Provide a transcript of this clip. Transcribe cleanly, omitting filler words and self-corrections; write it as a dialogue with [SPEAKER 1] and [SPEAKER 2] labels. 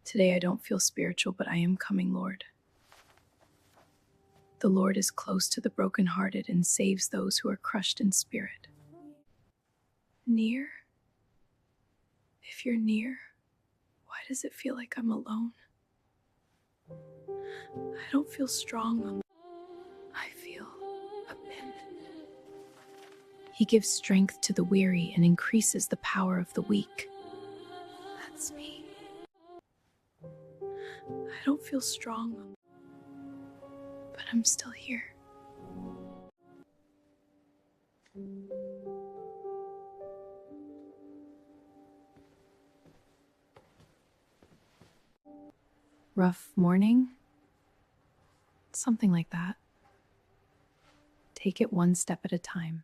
[SPEAKER 1] Today I don't feel spiritual, but I am coming, Lord. The Lord is close to the brokenhearted and saves those who are crushed in spirit. Near? If you're near, why does it feel like I'm alone? I don't feel strong. I feel abandoned. He gives strength to the weary and increases the power of the weak. That's me. I don't feel strong, but I'm still here. Rough morning? Something like that. Take it one step at a time.